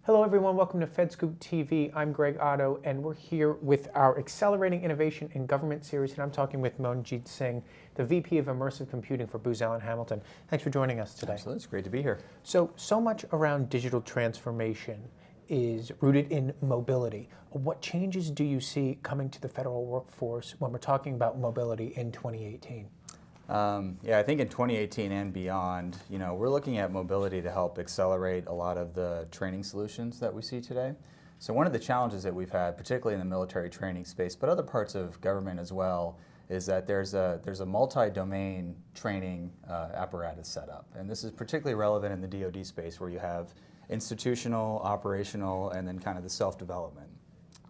Hello everyone, welcome to FedScoop TV. I'm Greg Otto and we're here with our Accelerating Innovation in Government series, and I'm talking with Munjeet Singh, the VP of Immersive Computing for Booz Allen Hamilton. Thanks for joining us today. Absolutely, it's great to be here. So much around digital transformation is rooted in mobility. What changes do you see coming to the federal workforce when we're talking about mobility in 2018? Yeah, I think in 2018 and beyond, we're looking at mobility to help accelerate a lot of the training solutions that we see today. So one of the challenges that we've had, particularly in the military training space, but other parts of government as well, is that there's a multi-domain training apparatus set up. And this is particularly relevant in the DoD space, where you have institutional, operational, and then kind of the self-development.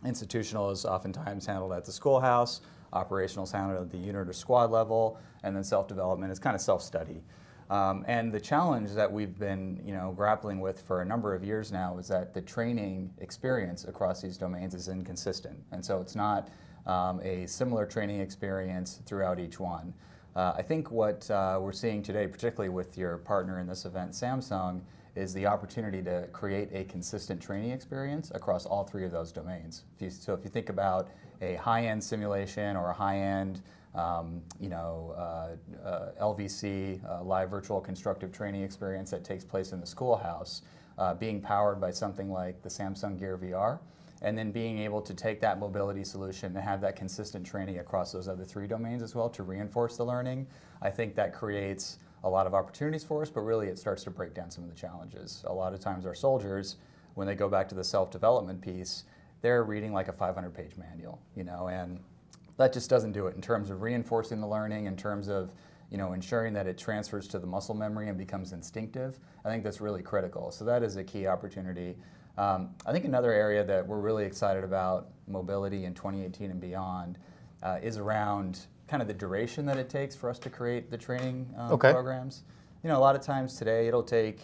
Institutional is oftentimes handled at the schoolhouse, operational is handled at the unit or squad level, and then self-development is kind of self-study. And the challenge that we've been grappling with for a number of years now is that the training experience across these domains is inconsistent. And so it's not a similar training experience throughout each one. I think what we're seeing today, particularly with your partner in this event, Samsung, is the opportunity to create a consistent training experience across all three of those domains. So if you think about a high-end simulation or a high-end LVC, live virtual constructive training experience that takes place in the schoolhouse, being powered by something like the Samsung Gear VR, and then being able to take that mobility solution and have that consistent training across those other three domains as well to reinforce the learning, I think that creates a lot of opportunities for us, but really it starts to break down some of the challenges. A lot of times our soldiers, when they go back to the self-development piece, they're reading like a 500-page manual, and that just doesn't do it in terms of reinforcing the learning, in terms of ensuring that it transfers to the muscle memory and becomes instinctive. I think that's really critical. So that is a key opportunity. I think another area that we're really excited about mobility in 2018 and beyond is around kind of the duration that it takes for us to create the training programs. A lot of times today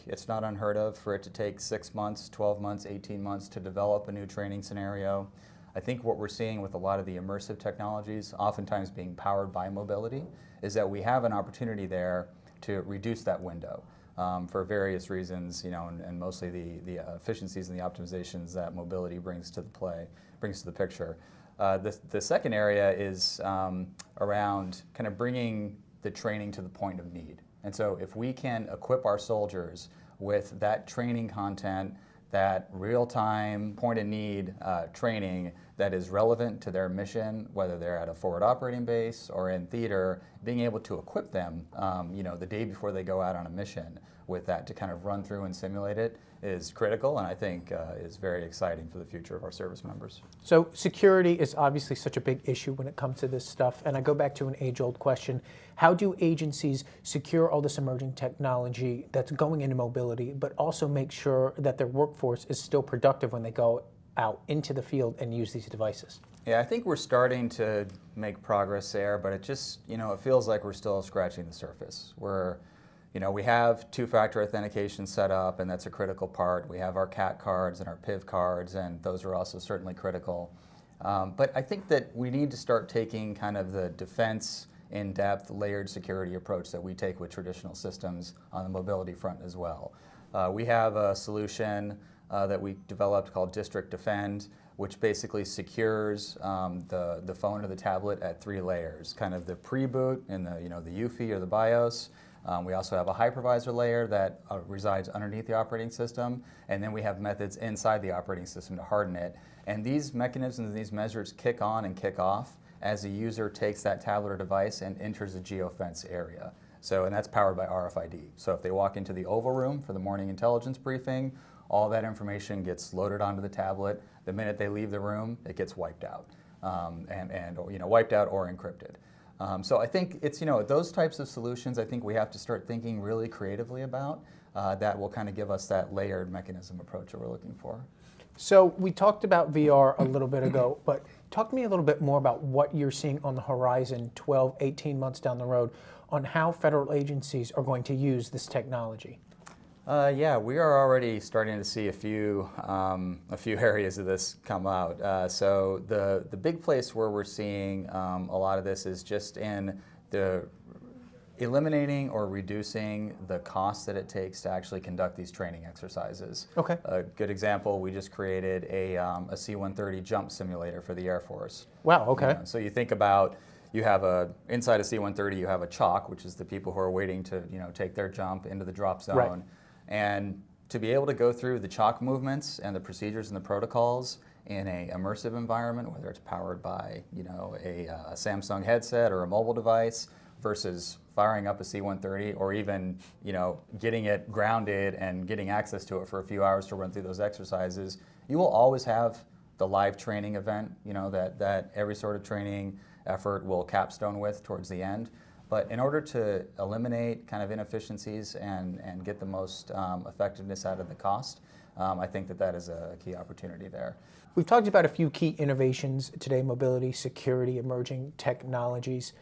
it's not unheard of for it to take 6 months, 12 months, 18 months to develop a new training scenario. I think what we're seeing with a lot of the immersive technologies, oftentimes being powered by mobility, is that we have an opportunity there to reduce that window for various reasons, and mostly the efficiencies and the optimizations that mobility brings to the picture. The second area is around kind of bringing the training to the point of need. And so if we can equip our soldiers with that training content, that real-time point-of-need training that is relevant to their mission, whether they're at a forward operating base or in theater, being able to equip them the day before they go out on a mission with that to kind of run through and simulate it is critical, and I think is very exciting for the future of our service members. So security is obviously such a big issue when it comes to this stuff, and I go back to an age-old question. How do agencies secure all this emerging technology that's going into mobility, but also make sure that their workforce is still productive when they go out into the field and use these devices? Yeah, I think we're starting to make progress there, but it just, it feels like we're still scratching the surface. We have two-factor authentication set up, and that's a critical part. We have our CAT cards and our PIV cards, and those are also certainly critical. But I think that we need to start taking kind of the defense, in-depth, layered security approach that we take with traditional systems on the mobility front as well. We have a solution that we developed called District Defend, which basically secures the phone or the tablet at 3 layers, kind of the pre-boot in the UEFI or the BIOS. We also have a hypervisor layer that resides underneath the operating system, and then we have methods inside the operating system to harden it. And these mechanisms and these measures kick on and kick off as the user takes that tablet or device and enters the geofence area. And that's powered by RFID. So if they walk into the Oval Room for the morning intelligence briefing, all that information gets loaded onto the tablet. The minute they leave the room, it gets wiped out, wiped out or encrypted. So I think it's, those types of solutions I think we have to start thinking really creatively about that will kind of give us that layered mechanism approach that we're looking for. So we talked about VR a little bit ago, but talk to me a little bit more about what you're seeing on the horizon 12, 18 months down the road on how federal agencies are going to use this technology. Yeah, we are already starting to see a few areas of this come out. So the big place where we're seeing a lot of this is just in the eliminating or reducing the cost that it takes to actually conduct these training exercises. Okay. A good example, we just created a C-130 jump simulator for the Air Force. Wow, okay. So you think about, you have inside a C-130 you have a chalk, which is the people who are waiting to take their jump into the drop zone. Right. And to be able to go through the chalk movements and the procedures and the protocols in a immersive environment, whether it's powered by a Samsung headset or a mobile device, versus firing up a C-130 or even getting it grounded and getting access to it for a few hours to run through those exercises, you will always have the live training event that every sort of training effort will capstone with towards the end. But in order to eliminate kind of inefficiencies and get the most effectiveness out of the cost, I think that is a key opportunity there. We've talked about a few key innovations today: mobility, security, emerging technologies.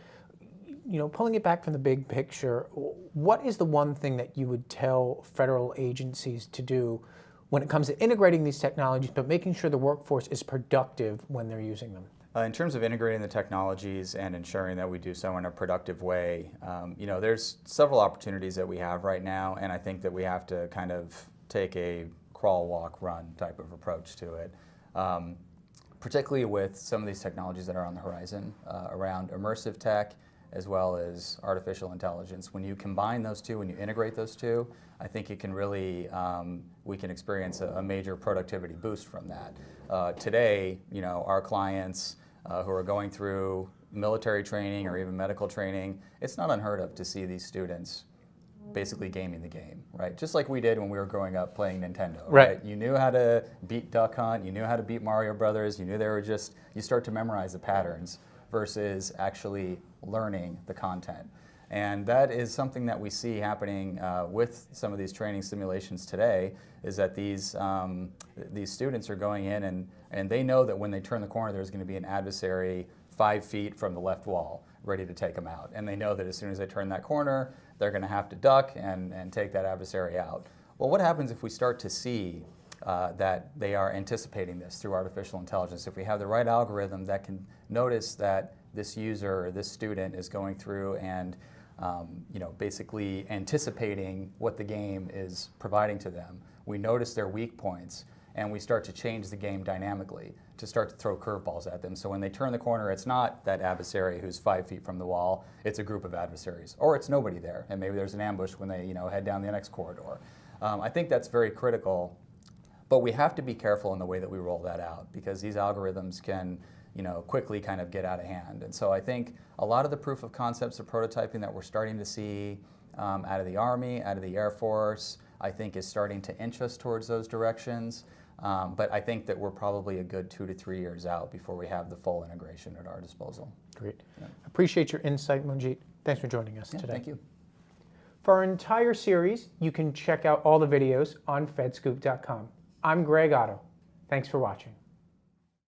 Pulling it back from the big picture, what is the one thing that you would tell federal agencies to do when it comes to integrating these technologies, but making sure the workforce is productive when they're using them? In terms of integrating the technologies and ensuring that we do so in a productive way, there's several opportunities that we have right now, and I think that we have to kind of take a crawl, walk, run type of approach to it. Particularly with some of these technologies that are on the horizon around immersive tech, as well as artificial intelligence. When you combine those two, when you integrate those two, I think it can really, we can experience a major productivity boost from that. Today, our clients who are going through military training or even medical training, it's not unheard of to see these students basically gaming the game, right? Just like we did when we were growing up playing Nintendo, right? You knew how to beat Duck Hunt, you knew how to beat Mario Brothers, you knew you start to memorize the patterns versus actually learning the content. And that is something that we see happening with some of these training simulations today, is that these students are going in and they know that when they turn the corner there's going to be an adversary 5 feet from the left wall ready to take them out. And they know that as soon as they turn that corner, they're going to have to duck and take that adversary out. Well, what happens if we start to see that they are anticipating this through artificial intelligence? If we have the right algorithm that can notice that this user or this student is going through and basically anticipating what the game is providing to them, we notice their weak points and we start to change the game dynamically to start to throw curveballs at them. So when they turn the corner, it's not that adversary who's 5 feet from the wall, it's a group of adversaries. Or it's nobody there, and maybe there's an ambush when they head down the next corridor. I think that's very critical, but we have to be careful in the way that we roll that out, because these algorithms can quickly kind of get out of hand. And so I think a lot of the proof of concepts of prototyping that we're starting to see out of the Army, out of the Air Force, I think is starting to inch us towards those directions. But I think that we're probably a good 2 to 3 years out before we have the full integration at our disposal. Great. Yeah. Appreciate your insight, Munjeet. Thanks for joining us today. Thank you. For our entire series, you can check out all the videos on fedscoop.com. I'm Greg Otto. Thanks for watching.